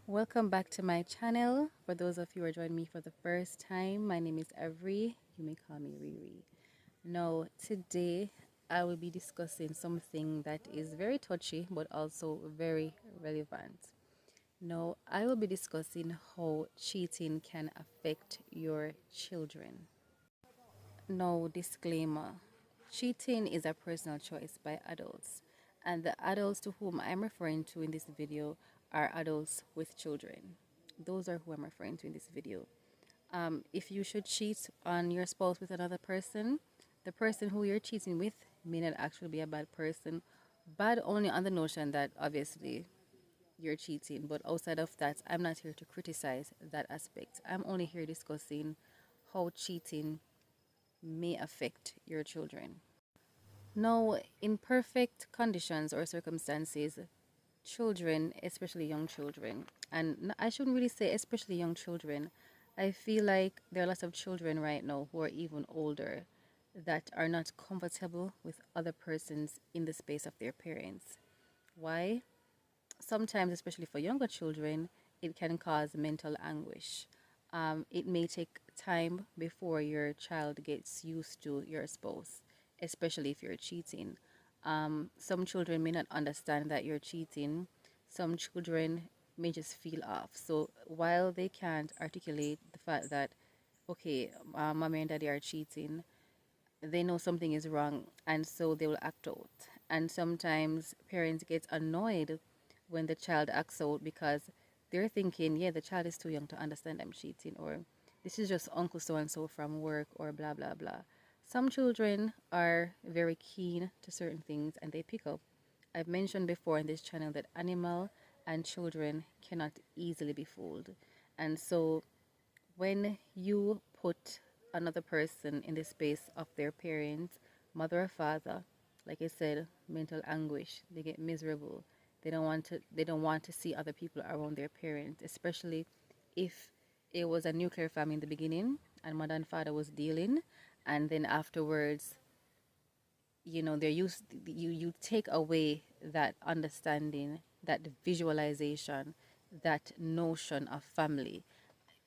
Welcome back to my channel. For those of you who are joining me for the first time, my name is Avree. You may call me ReeRee. Now, today I will be discussing something that is very touchy but also very relevant. Now, I will be discussing how cheating can affect your children. No disclaimer. Cheating is a personal choice by adults, and the adults to whom I'm referring to in this video are adults with children. Those are who I'm referring to in this video. If you should cheat on your spouse with another person, the person who you're cheating with may not actually be a bad person, bad only on the notion that obviously you're cheating. But outside of that, I'm not here to criticize that aspect. I'm only here discussing how cheating may affect your children. Now, in perfect conditions or circumstances, children, especially young children, and I shouldn't really say especially young children, I feel like there are lots of children right now who are even older that are not comfortable with other persons in the space of their parents. Why? Sometimes, especially for younger children, it can cause mental anguish. It may take time before your child gets used to your spouse, especially if you're cheating. Some children may not understand that you're cheating. Some children may just feel off. So while they can't articulate the fact that, okay, mommy and daddy are cheating, they know something is wrong, and so they will act out. And sometimes parents get annoyed when the child acts out because they're thinking, yeah, the child is too young to understand I'm cheating, or this is just uncle so and so from work, or blah blah blah. Some children are very keen to certain things and they pick up. I've mentioned before in this channel that animal and children cannot easily be fooled. And so when you put another person in the space of their parents, mother or father, like I said, mental anguish, they get miserable. They don't want to see other people around their parents, especially if it was a nuclear family in the beginning and mother and father was dealing, and then afterwards, they're used you take away that understanding, that visualization, that notion of family.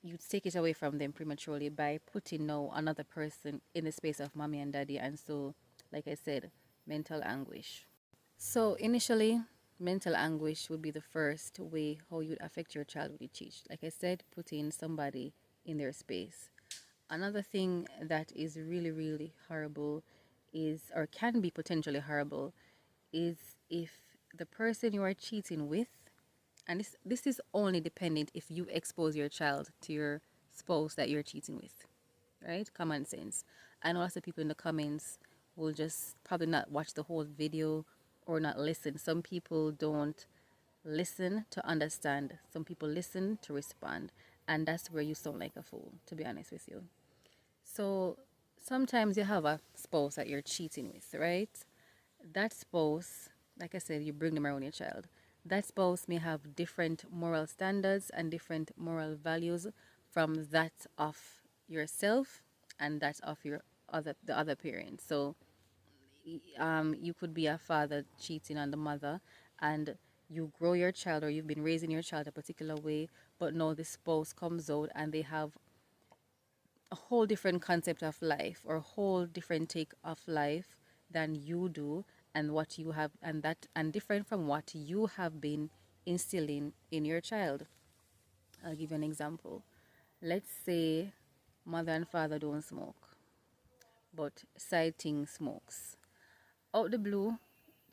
You take it away from them prematurely by putting now another person in the space of mommy and daddy, and so, like I said, mental anguish. So initially, mental anguish would be the first way how you'd affect your child when you teach. Like I said, putting somebody in their space. Another thing that is really, really horrible is, or can be potentially horrible, is if the person you are cheating with, and this is only dependent if you expose your child to your spouse that you're cheating with, right? Common sense. I know lots of people in the comments will just probably not watch the whole video or not listen. Some people don't listen to understand. Some people listen to respond. And that's where you sound like a fool, to be honest with you. So sometimes you have a spouse that you're cheating with, right? That spouse, like I said, you bring them around your child. That spouse may have different moral standards and different moral values from that of yourself and that of the other parent. So you could be a father cheating on the mother, and you grow your child, or you've been raising your child a particular way, but now the spouse comes out and they have a whole different concept of life or a whole different take of life than you do, and what you have, and different from what you have been instilling in your child. I'll give you an example. Let's say mother and father don't smoke, but side thing smokes. Out the blue,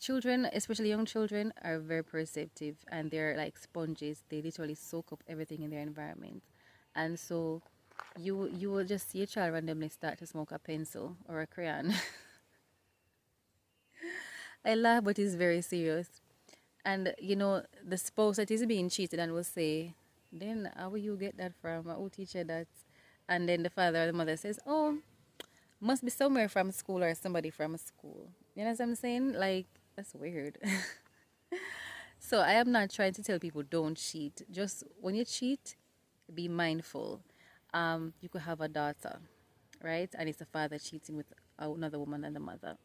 children, especially young children, are very perceptive and they're like sponges. They literally soak up everything in their environment. And so you will just see a child randomly start to smoke a pencil or a crayon. I laugh, but it's very serious. And the spouse that is being cheated and will say, then how will you get that from? Who teach you that? And then the father or the mother says, oh, must be somewhere from school or somebody from school. You know what I'm saying? Like, that's weird. So I am not trying to tell people don't cheat. Just when you cheat, be mindful. You could have a daughter, right? And it's the father cheating with another woman than the mother.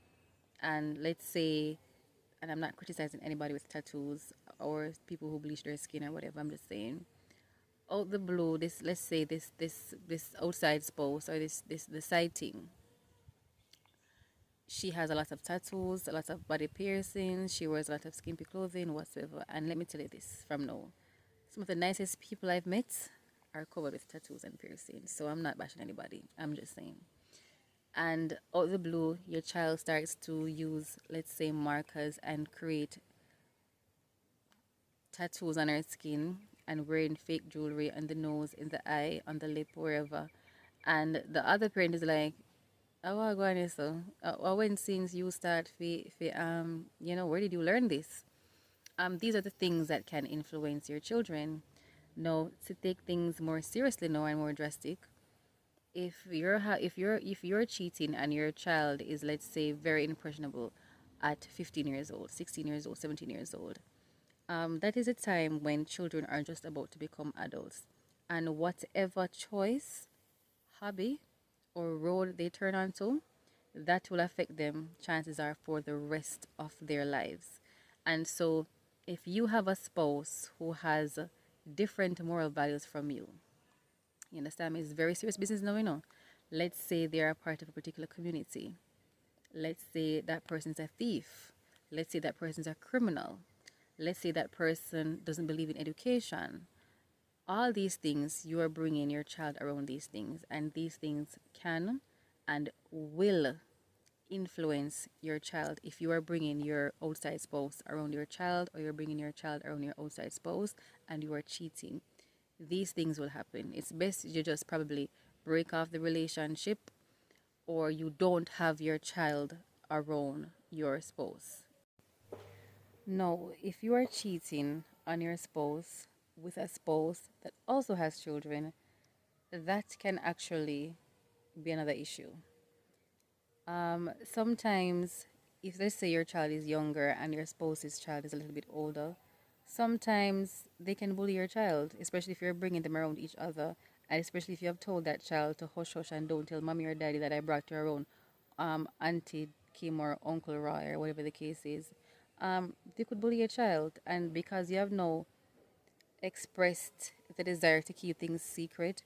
And let's say and I'm not criticizing anybody with tattoos or people who bleach their skin or whatever. I'm just saying, out the blue, this, let's say this outside spouse or this the side thing, she has a lot of tattoos, a lot of body piercings, she wears a lot of skimpy clothing, whatsoever. And let me tell you this from now, some of the nicest people I've met are covered with tattoos and piercings. So I'm not bashing anybody. I'm just saying. And out the blue, your child starts to use, let's say, markers and create tattoos on her skin and wearing fake jewelry on the nose, in the eye, on the lip, wherever. And the other parent is like, "Oh, what going on so? When since you start, where did you learn this?" These are the things that can influence your children. No, to take things more seriously now and more drastic. If you're cheating and your child is, let's say, very impressionable at 15 years old, 16 years old, 17 years old, that is a time when children are just about to become adults, and whatever choice, hobby, or road they turn onto, that will affect them, chances are, for the rest of their lives. And so, if you have a spouse who has different moral values from you understand me? It's very serious business now, you know. Let's say they are a part of a particular community. Let's say that person's a thief. Let's say that person's a criminal. Let's say that person doesn't believe in education. All these things, you are bringing your child around these things, and these things can and will influence your child. If you are bringing your outside spouse around your child, or you're bringing your child around your outside spouse and you are cheating, these things will happen. It's best you just probably break off the relationship, or you don't have your child around your spouse. No, if you are cheating on your spouse with a spouse that also has children, that can actually be another issue. Sometimes, if let's say your child is younger and your spouse's child is a little bit older, sometimes they can bully your child, especially if you're bringing them around each other, and especially if you have told that child to hush hush and don't tell mommy or daddy that I brought you around Auntie Kim or Uncle Roy or whatever the case is. They could bully your child, and because you have no expressed the desire to keep things secret,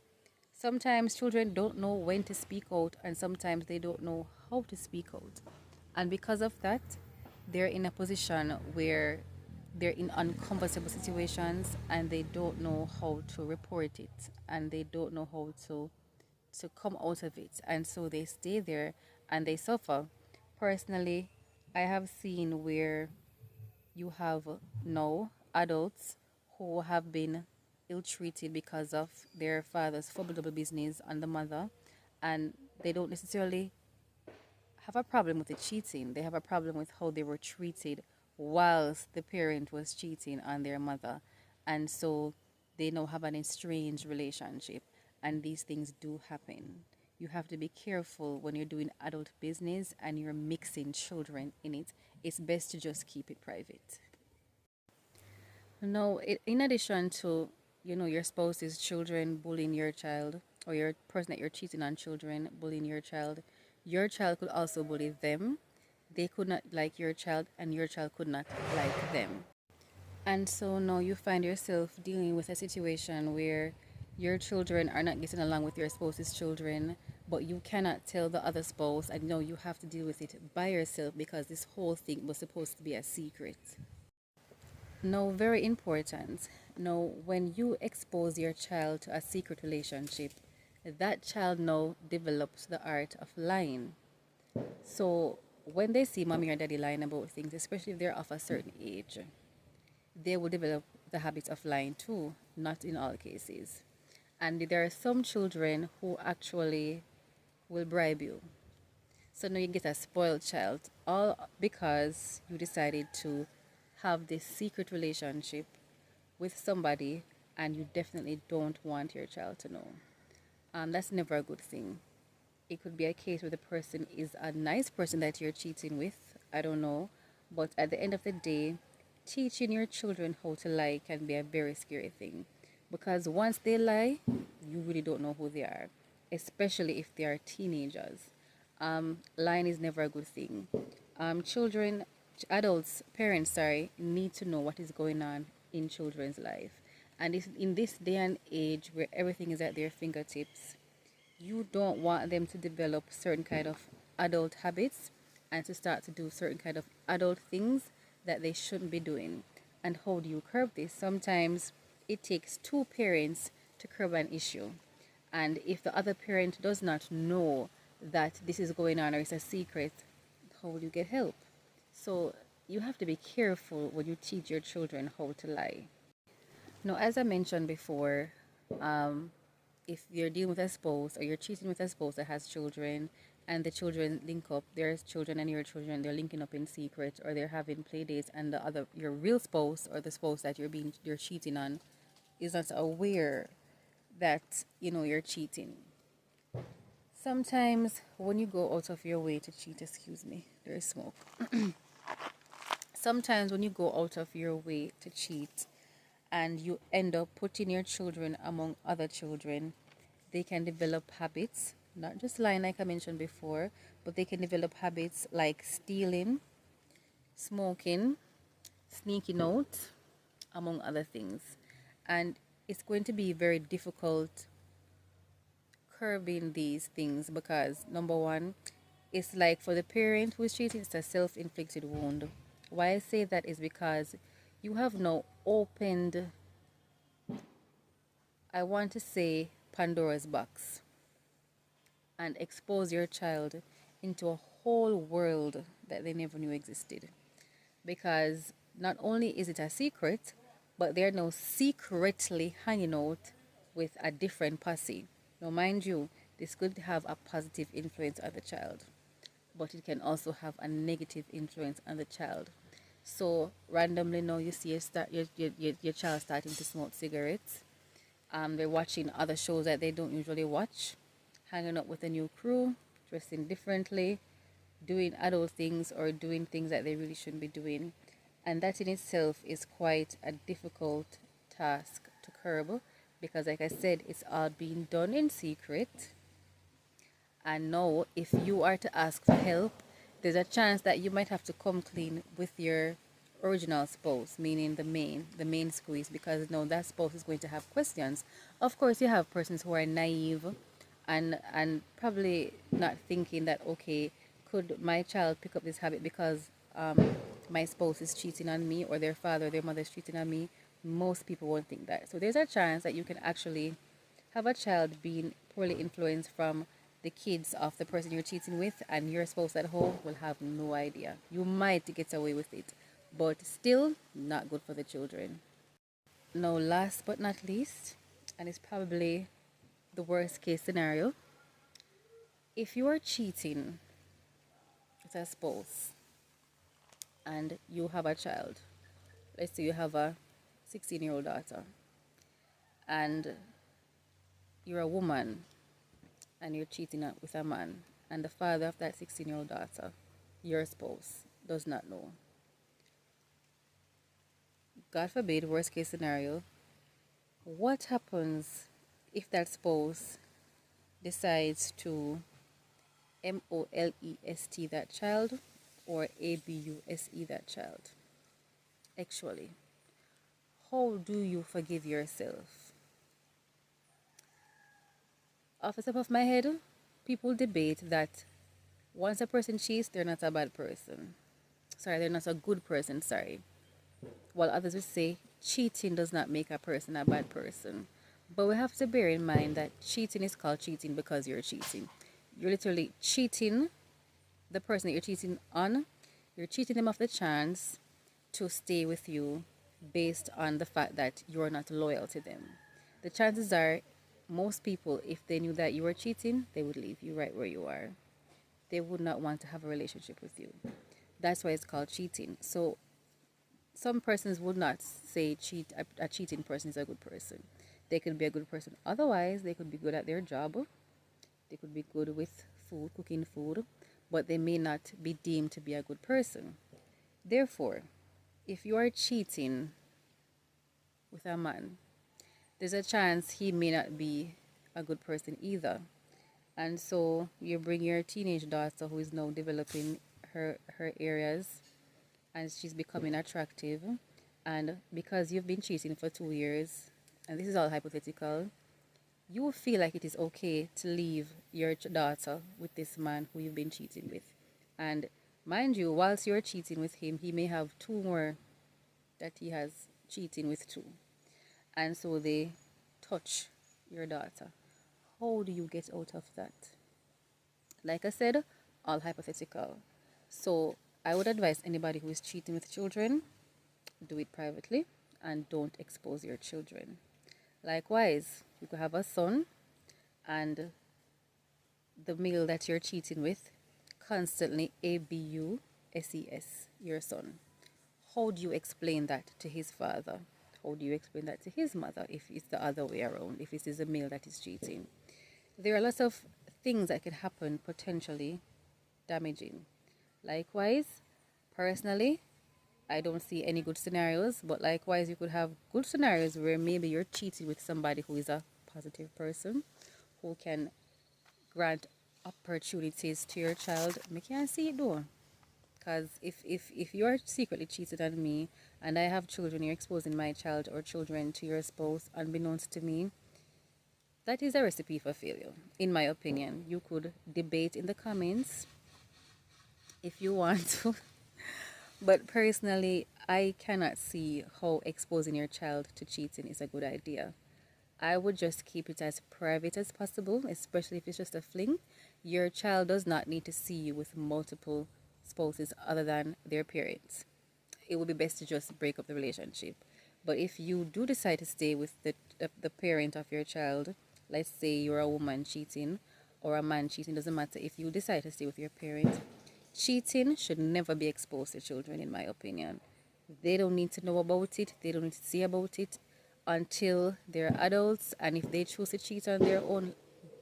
sometimes children don't know when to speak out, and sometimes they don't know how to speak out. And because of that, they're in a position where they're in uncomfortable situations and they don't know how to report it, and they don't know how to come out of it. And so they stay there and they suffer. Personally, I have seen where you have now adults who have been ill treated because of their father's formidable business on the mother, and they don't necessarily have a problem with the cheating. They have a problem with how they were treated whilst the parent was cheating on their mother. And so they now have an estranged relationship. And these things do happen. You have to be careful when you're doing adult business and you're mixing children in it. It's best to just keep it private. No, in addition to, your spouse's children bullying your child, or your person that you're cheating on children bullying your child could also bully them. They could not like your child, and your child could not like them. And so now you find yourself dealing with a situation where your children are not getting along with your spouse's children, but you cannot tell the other spouse, and now you have to deal with it by yourself because this whole thing was supposed to be a secret. Now, very important. Now, when you expose your child to a secret relationship, that child now develops the art of lying. So, when they see mommy or daddy lying about things, especially if they're of a certain age, they will develop the habit of lying too, not in all cases. And there are some children who actually will bribe you. So now you get a spoiled child, all because you decided to have this secret relationship with somebody and you definitely don't want your child to know. That's never a good thing. It could be a case where the person is a nice person that you're cheating with, I don't know. But at the end of the day, teaching your children how to lie can be a very scary thing. Because once they lie, you really don't know who they are, especially if they are teenagers. Lying is never a good thing. Children parents, sorry, need to know what is going on in children's life. And in this day and age where everything is at their fingertips, you don't want them to develop certain kind of adult habits and to start to do certain kind of adult things that they shouldn't be doing. And how do you curb this? Sometimes it takes two parents to curb an issue. And if the other parent does not know that this is going on or it's a secret, how will you get help? So you have to be careful when you teach your children how to lie. Now, as I mentioned before, um, if you're dealing with a spouse or you're cheating with a spouse that has children and the children link up, there's children and your children, they're linking up in secret or they're having play dates and the other your real spouse or the spouse that you're cheating on is not aware that you're cheating. Sometimes when you go out of your way to cheat, excuse me, there is smoke. Sometimes when you go out of your way to cheat and you end up putting your children among other children, they can develop habits, not just lying like I mentioned before, but they can develop habits like stealing, smoking, sneaking out, among other things. And it's going to be very difficult curbing these things because number one, it's like for the parent who is cheating, it's a self-inflicted wound. Why I say that is because you have now opened, I want to say, Pandora's box and expose your child into a whole world that they never knew existed. Because not only is it a secret, but they're now secretly hanging out with a different posse. Now, mind you, this could have a positive influence on the child, but it can also have a negative influence on the child. So randomly now you see your child starting to smoke cigarettes. They're watching other shows that they don't usually watch, hanging out with a new crew, dressing differently, doing adult things or doing things that they really shouldn't be doing. And that in itself is quite a difficult task to curb because, like I said, it's all being done in secret. And now, if you are to ask for help, there's a chance that you might have to come clean with your original spouse, meaning the main squeeze, because now that spouse is going to have questions. Of course, you have persons who are naive and probably not thinking that, okay, could my child pick up this habit because my spouse is cheating on me or their father or their mother is cheating on me. Most people won't think that. So there's a chance that you can actually have a child being poorly influenced from the kids of the person you're cheating with, and your spouse at home will have no idea. You might get away with it, but still not good for the children. Now, last but not least, and it's probably the worst case scenario, if you are cheating with a spouse and you have a child, let's say you have a 16-year-old daughter, and you're a woman and you're cheating with a man, and the father of that 16-year-old daughter, your spouse, does not know. God forbid, worst case scenario, what happens if that spouse decides to molest that child or abuse that child? Actually, how do you forgive yourself? Off the top of my head, people debate that once a person cheats, they're not a bad person. Sorry, they're not a good person, sorry. While others would say cheating does not make a person a bad person. But we have to bear in mind that cheating is called cheating because you're cheating. You're literally cheating the person that you're cheating on. You're cheating them of the chance to stay with you based on the fact that you're not loyal to them. The chances are most people, if they knew that you were cheating, they would leave you right where you are. They would not want to have a relationship with you. That's why it's called cheating. So some persons would not say a cheating person is a good person. They could be a good person. Otherwise, they could be good at their job. They could be good with food, cooking food, but they may not be deemed to be a good person. Therefore, if you are cheating with a man, there's a chance he may not be a good person either. And so you bring your teenage daughter who is now developing her areas and she's becoming attractive, and because you've been cheating for 2 years, and this is all hypothetical, you will feel like it is okay to leave your daughter with this man who you've been cheating with. And mind you, whilst you're cheating with him, he may have two more that he has cheating with too. And so they touch your daughter. How do you get out of that? Like I said, all hypothetical. So I would advise anybody who is cheating with children, do it privately and don't expose your children. Likewise, you could have a son and the male that you're cheating with constantly abuse your son. How do you explain that to his father? How do you explain that to his mother if it's the other way around, if it is a male that is cheating? There are lots of things that could happen potentially damaging. Likewise, personally, I don't see any good scenarios, but likewise, you could have good scenarios where maybe you're cheating with somebody who is a positive person who can grant opportunities to your child. I can't see it though. Because if you're secretly cheated on me and I have children, you're exposing my child or children to your spouse unbeknownst to me, that is a recipe for failure, in my opinion. You could debate in the comments if you want to. But personally, I cannot see how exposing your child to cheating is a good idea. I would just keep it as private as possible, especially if it's just a fling. Your child does not need to see you with multiple spouses other than their parents. It would be best to just break up the relationship. But if you do decide to stay with the parent of your child, let's say you're a woman cheating or a man cheating, doesn't matter. If you decide to stay with your parent, cheating should never be exposed to children, in my opinion. They don't need to know about it, they don't need to see about it until they're adults, and if they choose to cheat on their own,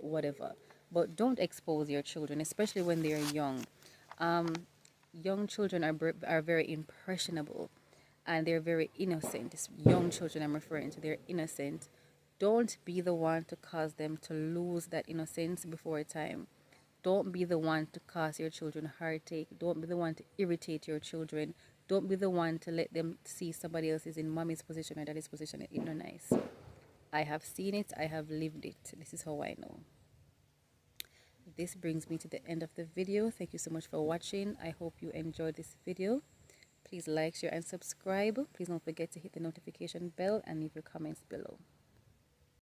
whatever. But don't expose your children, especially when they're young. Young children are very impressionable and they're very innocent. It's young children I'm referring to, they're innocent. Don't be the one to cause them to lose that innocence before time. Don't be the one to cause your children heartache. Don't be the one to irritate your children. Don't be the one to let them see somebody else is in mommy's position or daddy's position. It's not nice. I have seen it. I have lived it. This is how I know. This brings me to the end of the video. Thank you so much for watching. I hope you enjoyed this video. Please like, share, and subscribe. Please don't forget to hit the notification bell and leave your comments below.